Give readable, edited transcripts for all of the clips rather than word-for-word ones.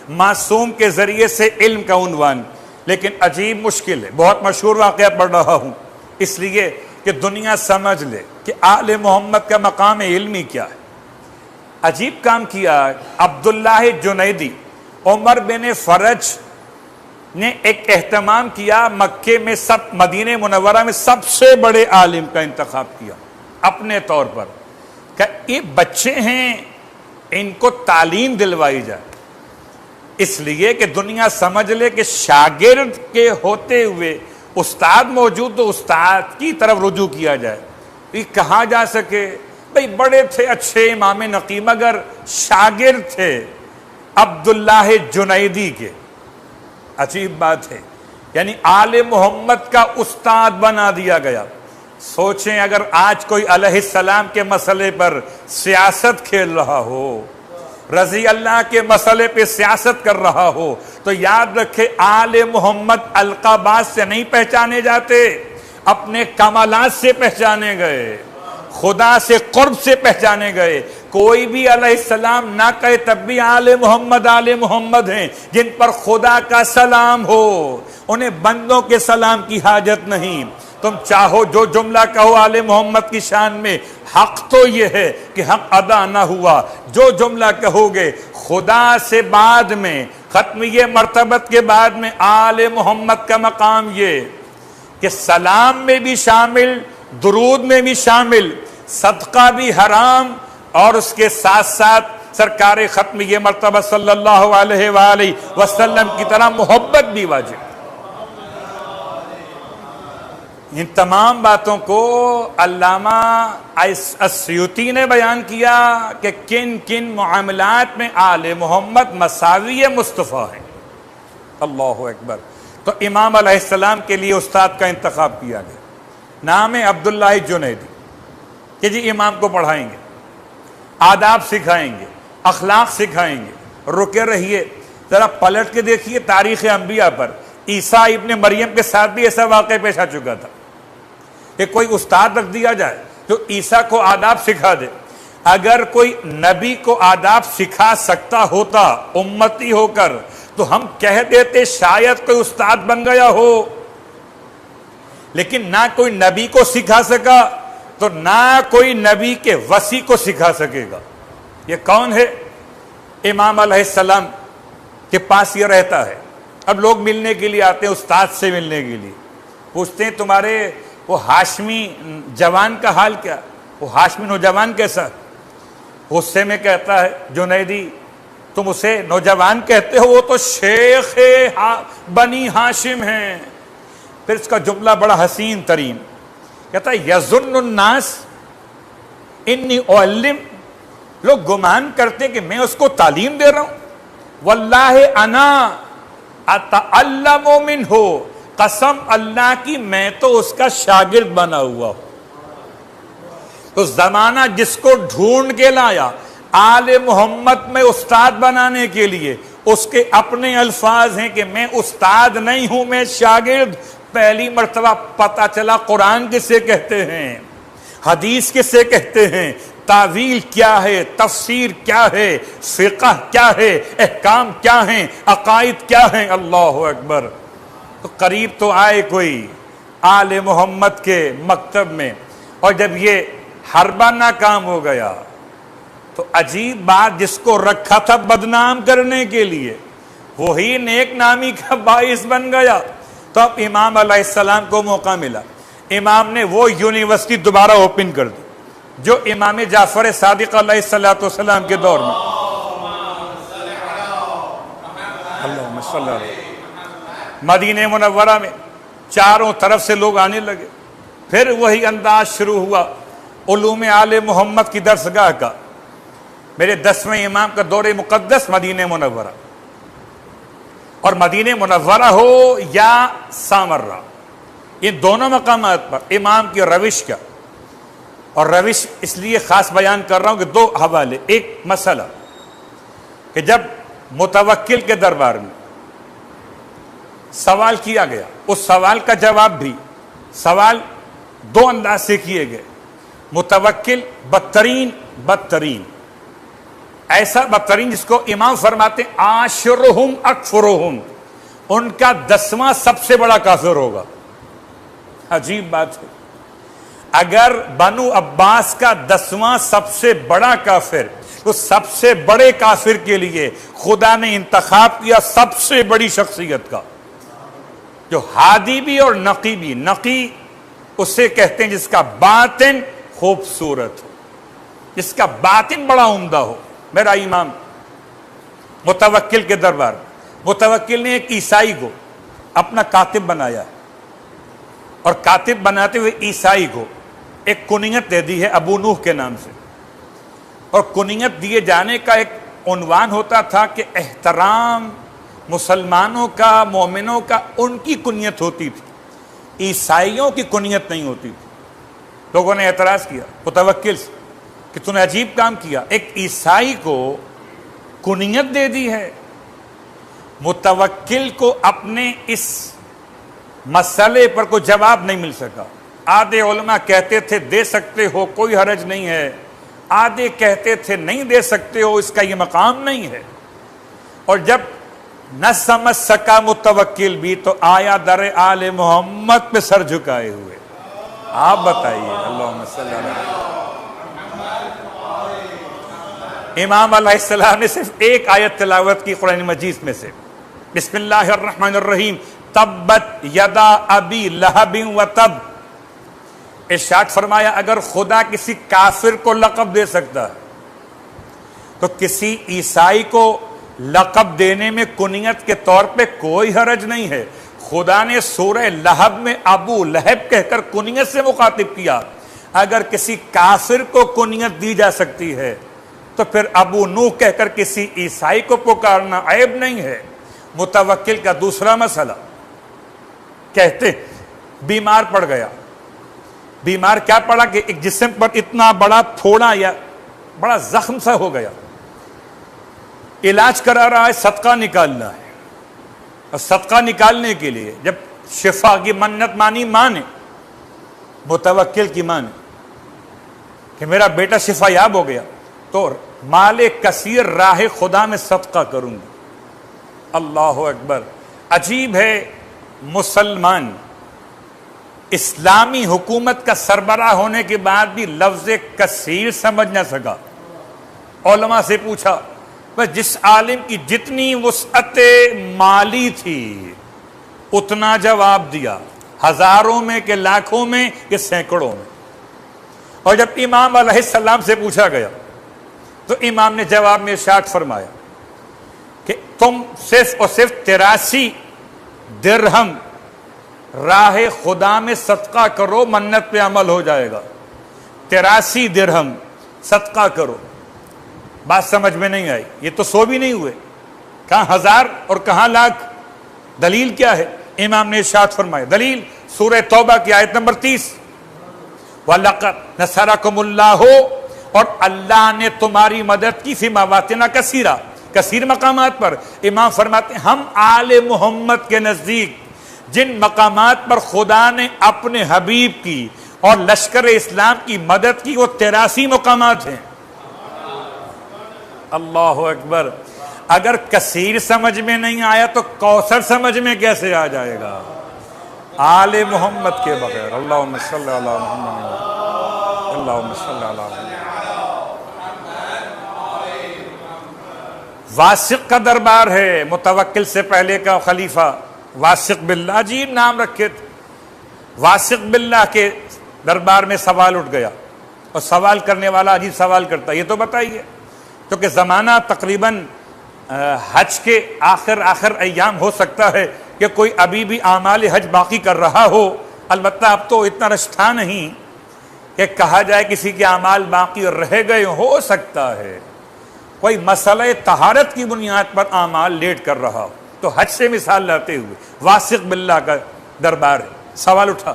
معصوم کے ذریعے سے علم کا عنوان، لیکن عجیب مشکل ہے. بہت مشہور واقعہ پڑھ رہا ہوں اس لیے کہ دنیا سمجھ لے کہ آل محمد کا مقام علمی کیا ہے. عجیب کام کیا عبداللہ جنیدی. عمر بن فرج نے ایک اہتمام کیا، مکے میں مدینہ منورہ میں سب سے بڑے عالم کا انتخاب کیا اپنے طور پر، کہ یہ بچے ہیں ان کو تعلیم دلوائی جائے، اس لیے کہ دنیا سمجھ لے کہ شاگرد کے ہوتے ہوئے استاد موجود تو استاد کی طرف رجوع کیا جائے. یہ کہاں جا سکے بھئی بڑے تھے اچھے امام نقی، مگر شاگرد تھے عبداللہ جنیدی کے. عجیب بات ہے، یعنی آل محمد کا استاد بنا دیا گیا. سوچیں اگر آج کوئی علیہ السلام کے مسئلے پر سیاست کھیل رہا ہو، رضی اللہ کے مسئلے پہ سیاست کر رہا ہو، تو یاد رکھے آل محمد القابات سے نہیں پہچانے جاتے، اپنے کمالات سے پہچانے گئے، خدا سے قرب سے پہچانے گئے. کوئی بھی علیہ السلام نہ کہے تب بھی آل محمد ہیں جن پر خدا کا سلام ہو، انہیں بندوں کے سلام کی حاجت نہیں. تم چاہو جو جملہ کہو آل محمد کی شان میں، حق تو یہ ہے کہ حق ادا نہ ہوا. جو جملہ کہو گے خدا سے بعد میں، ختمیہ مرتبت کے بعد میں آل محمد کا مقام یہ کہ سلام میں بھی شامل، درود میں بھی شامل، صدقہ بھی حرام، اور اس کے ساتھ ساتھ سرکار ختمیہ مرتبہ صلی اللہ علیہ وآلہ وسلم کی طرح محبت بھی واجب. ان تمام باتوں کو علامہ السیوطی نے بیان کیا کہ کن کن معاملات میں آل محمد مساوی مصطفیٰ ہیں. اللہ اکبر. تو امام علیہ السلام کے لیے استاد کا انتخاب کیا گیا. نام ہے عبداللہ جنیدی، کہ جی امام کو پڑھائیں گے، آداب سکھائیں گے، اخلاق سکھائیں گے. رکے رہیے، ذرا پلٹ کے دیکھیے تاریخ انبیاء پر. عیسیٰ ابن مریم کے ساتھ بھی ایسا واقعہ پیش آ چکا تھا کہ کوئی استاد رکھ دیا جائے جو عیسیٰ کو آداب سکھا دے. اگر کوئی نبی کو آداب سکھا سکتا ہوتا امتی ہو کر تو ہم کہہ دیتے شاید کوئی استاد بن گیا ہو، لیکن نہ کوئی نبی کو سکھا سکا تو نہ کوئی نبی کے وصی کو سکھا سکے گا. یہ کون ہے؟ امام علیہ السلام کے پاس یہ رہتا ہے. اب لوگ ملنے کے لیے آتے ہیں استاد سے ملنے کے لیے، پوچھتے ہیں تمہارے وہ ہاشمی جوان کا حال کیا؟ وہ ہاشمی نوجوان کیسا؟ غصے میں کہتا ہے جنیدی تم اسے نوجوان کہتے ہو، وہ تو شیخ بنی ہاشم ہیں. پھر اس کا جملہ بڑا حسین ترین، کہتا ہے یظن الناس انی اعلم، لوگ گمان کرتے کہ میں اس کو تعلیم دے رہا ہوں. واللہ انا اتعلم منہ، قسم اللہ کی میں تو اس کا شاگرد بنا ہوا ہوں. تو زمانہ جس کو ڈھونڈ کے لایا آل محمد میں استاد بنانے کے لیے، اس کے اپنے الفاظ ہیں کہ میں استاد نہیں ہوں، میں شاگرد. پہلی مرتبہ پتا چلا قرآن کسے کہتے ہیں، حدیث کسے کہتے ہیں، تعویل کیا ہے، تفسیر کیا ہے، فقہ کیا ہے، احکام کیا ہیں، عقائد کیا ہیں. اللہ اکبر. تو قریب تو آئے کوئی آل محمد کے مکتب میں، اور جب یہ حربہ ناکام ہو گیا تو عجیب بات، جس کو رکھا تھا بدنام کرنے کے لیے وہی نیک نامی کا باعث بن گیا. تو اب امام علیہ السلام کو موقع ملا، امام نے وہ یونیورسٹی دوبارہ اوپن کر دی جو امام جعفر صادق علیہ السلام کے دور میں. اللہم صلی اللہ. مدینہ منورہ میں چاروں طرف سے لوگ آنے لگے. پھر وہی انداز شروع ہوا علوم آل محمد کی درسگاہ کا. میرے 10ویں امام کا دور مقدس مدینہ منورہ، اور مدینہ منورہ ہو یا سامرہ، ان دونوں مقامات پر امام کی روش کا. اور روش اس لیے خاص بیان کر رہا ہوں کہ دو حوالے. ایک مسئلہ کہ جب متوکل کے دربار میں سوال کیا گیا، اس سوال کا جواب بھی، سوال دو انداز سے کیے گئے. متوکل بدترین ایسا بدترین جس کو امام فرماتے ہیں عاشرہم اکفرہم، ان کا 10واں سب سے بڑا کافر ہوگا۔ عجیب بات ہے، اگر بنو عباس کا 10واں سب سے بڑا کافر، تو سب سے بڑے کافر کے لیے خدا نے انتخاب کیا سب سے بڑی شخصیت کا، جو ہادی بھی اور نقی بھی۔ نقی اسے کہتے ہیں جس کا باطن خوبصورت ہو، جس کا باطن بڑا عمدہ ہو۔ میرا امام متوکل کے دربار، متوکل نے ایک عیسائی کو اپنا کاتب بنایا ہے، اور کاتب بناتے ہوئے عیسائی کو ایک کنیت دے دی ہے ابو نوح کے نام سے، اور کنیت دیے جانے کا ایک عنوان ہوتا تھا کہ احترام مسلمانوں کا، مومنوں کا، ان کی کنیت ہوتی تھی، عیسائیوں کی کنیت نہیں ہوتی تھی۔ لوگوں نے اعتراض کیا متوکل سے کہ تم نے عجیب کام کیا، ایک عیسائی کو کنیت دے دی ہے۔ متوکل کو اپنے اس مسئلے پر کوئی جواب نہیں مل سکا۔ آدھے علماء کہتے تھے دے سکتے ہو، کوئی حرج نہیں ہے، آدھے کہتے تھے نہیں دے سکتے ہو، اس کا یہ مقام نہیں ہے۔ اور جب نہ سمجھ سکا متوکل بھی، تو آیا در آل محمد پہ سر جھکائے ہوئے۔ آپ بتائیے، اللہم صلی اللہ علیہ وسلم۔ امام علیہ السلام نے صرف ایک آیت تلاوت کی قرآن مجید میں سے، بسم اللہ الرحمن الرحیم، تبت یدا ابی لہب و تب۔ ارشاد فرمایا اگر خدا کسی کافر کو لقب دے سکتا ہے تو کسی عیسائی کو لقب دینے میں کنیت کے طور پہ کوئی حرج نہیں ہے۔ خدا نے سورہ لہب میں ابو لہب کہہ کر کنیت سے مخاطب کیا۔ اگر کسی کافر کو کنیت دی جا سکتی ہے تو پھر ابو نوح کہہ کر کسی عیسائی کو پکارنا عیب نہیں ہے۔ متوکل کا دوسرا مسئلہ، کہتے بیمار پڑ گیا۔ بیمار کیا پڑا کہ ایک جسم پر اتنا بڑا پھوڑا یا بڑا زخم سا ہو گیا، علاج کرا رہا ہے، صدقہ نکالنا ہے، اور صدقہ نکالنے کے لیے جب شفا کی منت مانی ماں نے، متوکل کی ماں نے، کہ میرا بیٹا شفا یاب ہو گیا تو مال کثیر راہ خدا میں صدقہ کروں گی۔ اللہ اکبر۔ عجیب ہے، مسلمان اسلامی حکومت کا سربراہ ہونے کے بعد بھی لفظ کثیر سمجھ نہ سکا۔ علماء سے پوچھا، بس جس عالم کی جتنی وسعت مالی تھی اتنا جواب دیا، ہزاروں میں کہ لاکھوں میں کہ سینکڑوں میں۔ اور جب امام علیہ السلام سے پوچھا گیا تو امام نے جواب میں ارشاد فرمایا کہ تم صرف اور صرف 83 درہم راہ خدا میں صدقہ کرو، منت پہ عمل ہو جائے گا۔ 83 درہم صدقہ کرو۔ بات سمجھ میں نہیں آئی، یہ تو 100 بھی نہیں ہوئے، کہاں ہزار اور کہاں لاکھ؟ دلیل کیا ہے؟ امام نے ارشاد فرمایا، دلیل سورہ توبہ کی آیت نمبر 30، وَلَقَدْ نَصَرَكُمُ اللَّهُ، اور اللہ نے تمہاری مدد کی فی مواطن کثیرہ، کثیر مقامات پر۔ امام فرماتے ہیں ہم آل محمد کے نزدیک جن مقامات پر خدا نے اپنے حبیب کی اور لشکر اسلام کی مدد کی وہ 83 مقامات ہیں۔ اللہ اکبر۔ اگر کثیر سمجھ میں نہیں آیا تو کوثر سمجھ میں کیسے آ جائے گا؟ آل محمد کے بغیر۔ اللہم صلی علی محمد، اللہم صلی علی محمد۔ واسق کا دربار ہے، متوکل سے پہلے کا خلیفہ واسق باللہ، عجیب نام رکھے تھے۔ واسق باللہ کے دربار میں سوال اٹھ گیا، اور سوال کرنے والا عجیب سوال کرتا ہے، یہ تو بتائیے، کیونکہ زمانہ تقریباً حج کے آخر ایام ہو سکتا ہے کہ کوئی ابھی بھی اعمال حج باقی کر رہا ہو، البتہ اب تو اتنا رش تھا نہیں کہ کہا جائے کسی کے اعمال باقی رہ گئے، ہو سکتا ہے کوئی مسئلہ طہارت کی بنیاد پر اعمال لیٹ کر رہا ہو، تو حج سے مثال لاتے ہوئے واسق باللہ کا دربار ہے۔ سوال اٹھا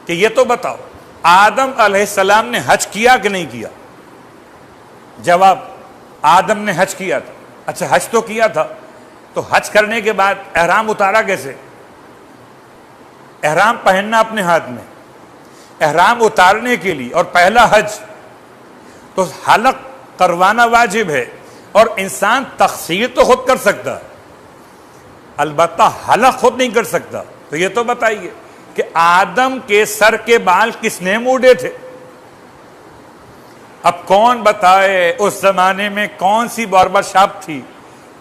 کہ یہ تو بتاؤ آدم علیہ السلام نے حج کیا کہ نہیں کیا؟ جواب، آدم نے حج کیا تھا۔ اچھا حج تو کیا تھا، تو حج کرنے کے بعد احرام اتارا کیسے؟ احرام پہننا اپنے ہاتھ میں، احرام اتارنے کے لیے اور پہلا حج تو حلق کروانا واجب ہے، اور انسان تقصیر تو خود کر سکتا ہے، البتہ حلق خود نہیں کر سکتا. تو یہ تو بتائیے کہ آدم کے سر کے بال کس نے موڑے تھے؟ اب کون بتائے اس زمانے میں کون سی باربر شاپ تھی،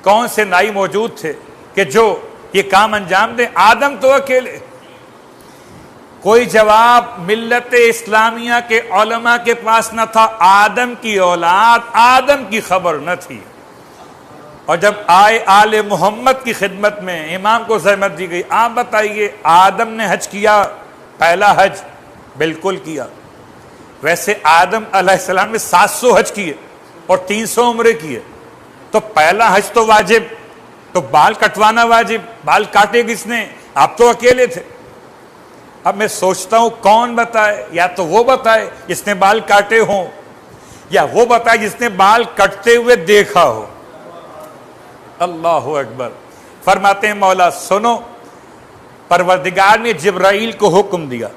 کون سے نائی موجود تھے کہ جو یہ کام انجام دے؟ آدم تو اکیلے. کوئی جواب ملت اسلامیہ کے علماء کے پاس نہ تھا. آدم کی اولاد، آدم کی خبر نہ تھی. اور جب آئے آل محمد کی خدمت میں، امام کو زحمت دی گئی، آپ بتائیے آدم نے حج کیا؟ پہلا حج بالکل کیا. ویسے آدم علیہ السلام نے 700 حج کیے اور 300 عمرے کیے. تو پہلا حج تو واجب، تو بال کٹوانا واجب. بال کاٹے کس نے؟ آپ تو اکیلے تھے. اب میں سوچتا ہوں کون بتائے، یا تو وہ بتائے جس نے بال کاٹے ہوں، یا وہ بتائے جس نے بال کٹتے ہوئے دیکھا ہو. اللہ اکبر. فرماتے ہیں مولا سنو، پروردگار نے جبرائیل کو حکم دیا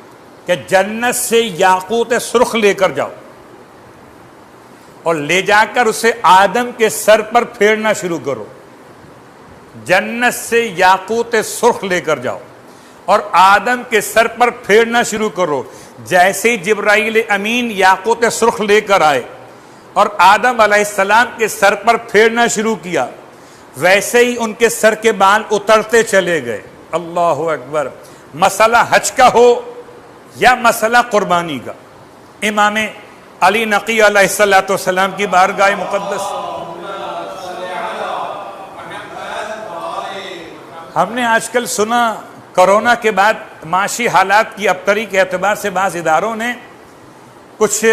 کہ جنت سے یاقوت سرخ لے کر جاؤ اور لے جا کر اسے آدم کے سر پر پھیرنا شروع کرو. جنت سے یاقوت سرخ لے کر جاؤ اور آدم کے سر پر پھیرنا شروع کرو. جیسے ہی جبرائیل امین یاقوت سرخ لے کر آئے اور آدم علیہ السلام کے سر پر پھیرنا شروع کیا، ویسے ہی ان کے سر کے بال اترتے چلے گئے. اللہ اکبر. مسئلہ حج کا ہو یا مسئلہ قربانی کا، امام علی نقی علیہ السلام کی بارگاہ مقدس. ہم نے آج کل سنا کرونا کے بعد معاشی حالات کی ابتری کے اعتبار سے بعض اداروں نے کچھ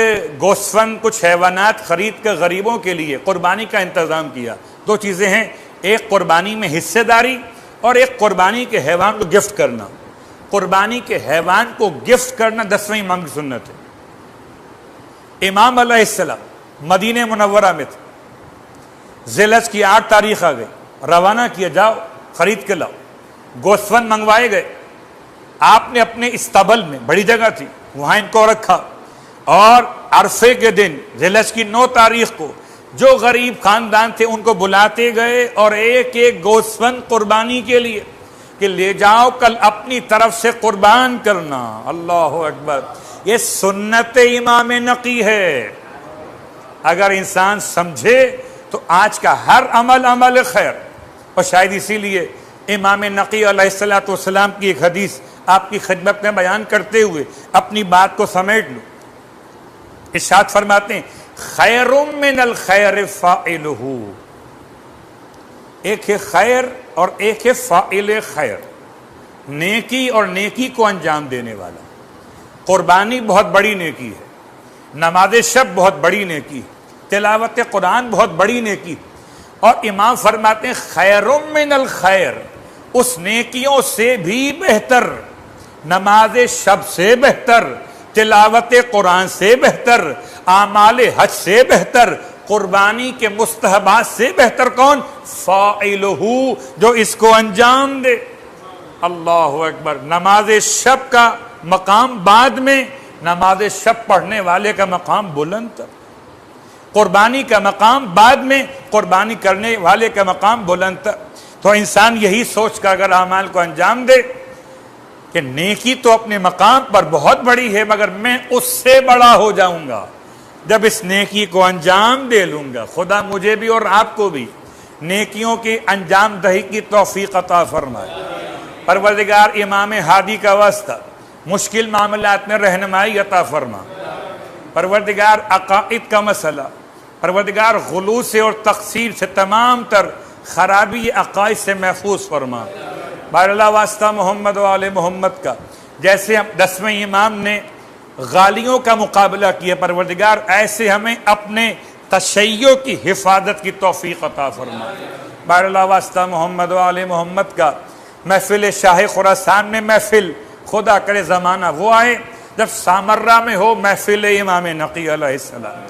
گوسفند، کچھ حیوانات خرید کر غریبوں کے لیے قربانی کا انتظام کیا. دو چیزیں ہیں، ایک قربانی میں حصہ داری اور ایک قربانی کے حیوان کو گفٹ کرنا. قربانی کے حیوان کو گفٹ کرنا 10ویں امام کی سنت ہے. امام علیہ السلام مدینہ منورہ میں تھے. ذی الحج کی 8 تاریخ آ گئی، روانہ کیا، جاؤ خرید کے لاؤ. گوسفند منگوائے گئے. آپ نے اپنے استبل میں، بڑی جگہ تھی وہاں ان کو رکھا، اور عرفے کے دن ذی الحج کی 9 تاریخ کو جو غریب خاندان تھے ان کو بلاتے گئے اور ایک ایک گوسفند قربانی کے لیے کہ لے جاؤ کل اپنی طرف سے قربان کرنا. اللہ اکبر. یہ سنت امام نقی ہے. اگر انسان سمجھے تو آج کا ہر عمل عمل خیر. اور شاید اسی لیے امام نقی علیہ السلام کی ایک حدیث آپ کی خدمت میں بیان کرتے ہوئے اپنی بات کو سمیٹ لوں. ارشاد فرماتے ہیں خیر من الخیر فاعلہ. ایک ہے خیر اور ایک ہے فاعل خیر، نیکی اور نیکی کو انجام دینے والا. قربانی بہت بڑی نیکی ہے، نماز شب بہت بڑی نیکی ہے، تلاوت قرآن بہت بڑی نیکی. اور امام فرماتے ہیں خیر من الخیر، اس نیکیوں سے بھی بہتر، نماز شب سے بہتر، تلاوت قرآن سے بہتر، اعمال حج سے بہتر، قربانی کے مستحبات سے بہتر کون؟ فاعلہ، جو اس کو انجام دے. اللہ اکبر. نماز شب کا مقام بعد میں، نماز شب پڑھنے والے کا مقام بلند تر. قربانی کا مقام بعد میں، قربانی کرنے والے کا مقام بلند تر. تو انسان یہی سوچ کر اگر اعمال کو انجام دے کہ نیکی تو اپنے مقام پر بہت بڑی ہے، مگر میں اس سے بڑا ہو جاؤں گا جب اس نیکی کو انجام دے لوں گا. خدا مجھے بھی اور آپ کو بھی نیکیوں کی انجام دہی کی توفیق عطا فرمائے. پروردگار امام ہادی کا واسطہ مشکل معاملات میں رہنمائی عطا فرما. پروردگار عقائد کا مسئلہ، پروردگار غلو سے اور تقصیر سے، تمام تر خرابی عقائد سے محفوظ فرما. بار اللہ واسطہ محمد و آل محمد کا، جیسے ہم 10ویں امام نے غالیوں کا مقابلہ کیا، پروردگار ایسے ہمیں اپنے تشیع کی حفاظت کی توفیق عطا فرما. بار اللہ واسطہ محمد و آل محمد کا، محفل شاہ خراسان میں محفل، خدا کرے زمانہ وہ آئے جب سامرہ میں ہو محفل امام نقی علیہ السلام.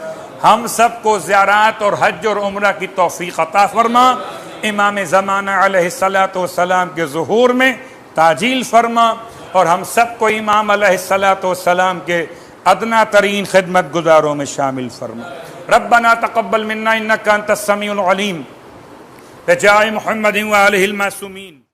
ہم سب کو زیارات اور حج اور عمرہ کی توفیق عطا فرما. امام زمانہ علیہ السلام کے ظہور میں تعجیل فرما، اور ہم سب کو امام علیہ السلام کے ادنا ترین خدمت گزاروں میں شامل فرما. ربنا تقبل منا انك انت السميع العليم بجاه محمد وآله المعصومين.